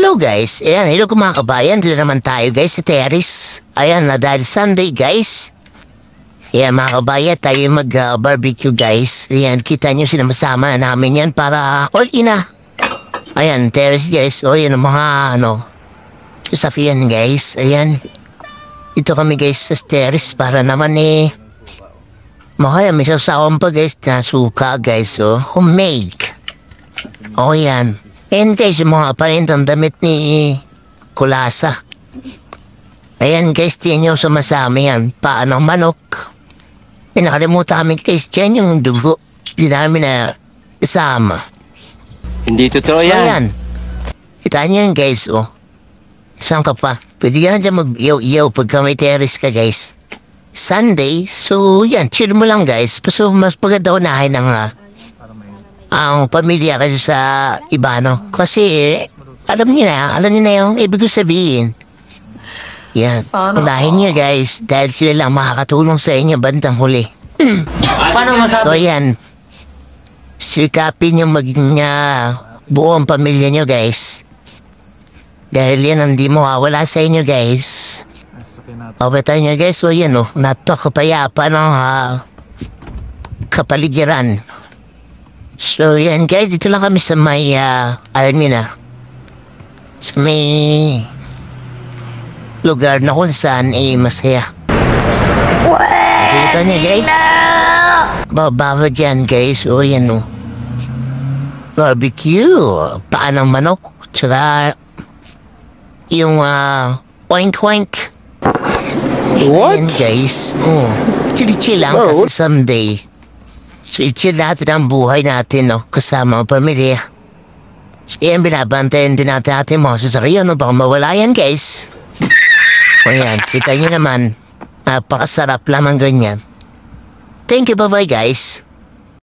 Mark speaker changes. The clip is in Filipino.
Speaker 1: Hello guys, ayan, hello mga kabayan, dito naman tayo guys sa terrace. Ayan na dahil Sunday guys. Ayan mga kabayan, tayo mag-barbecue guys. Ayan, kita nyo sinama-sama namin yan para all ina. Ayan, terrace guys, o yan ang mga sasafian guys. Ayan, ito kami guys sa terrace para naman may sasawang pa guys na suka guys, homemade. O yan. Ayan guys, yung mga aparentang damit ni Kulasa. Ayan guys, tiyan nyo sumasama yan. Paano manok. Pinakalimutan kami guys, tiyan yung dugo. Hindi namin na isama.
Speaker 2: Hindi totoo
Speaker 1: So,
Speaker 2: yan.
Speaker 1: ayan. Kita nyo yan guys, Saan ka pa? Pwede ka na dyan mag-iyaw-iyaw pagka may terrace ka guys. Sunday, so yan, chill mo lang guys. So, mas paganda unahin ng ang pamilya kasi sa iba, Kasi, alam niyo na yung ibig ko sabihin. Yan. Unahin niyo guys, dahil sila lang makakatulong sa inyo bandang huli.
Speaker 2: Paano masabi?
Speaker 1: So, yan. Sikapin yung maging buong pamilya niyo guys. Dahil yan, hindi mawawala sa inyo guys. Pabata niyo guys, so yan napakapayapa ng kapaligiran. So, yan guys, dito lang kami sa may, alam niyo na, sa may lugar na kung saan masaya. Kita niyo guys, bababa dyan guys, yan barbecue, paan ng manok, tsaka yung oink-oink.
Speaker 2: What?
Speaker 1: Yan guys, chill lang kasi someday. So, i-chill natin ang buhay natin, kasama ang pamilya. So, yan, binabantayan din natin mga sasariyo, baka mawala yan, guys. O yan, kita nyo naman, napakasarap lamang ganyan. Thank you, bye-bye, guys.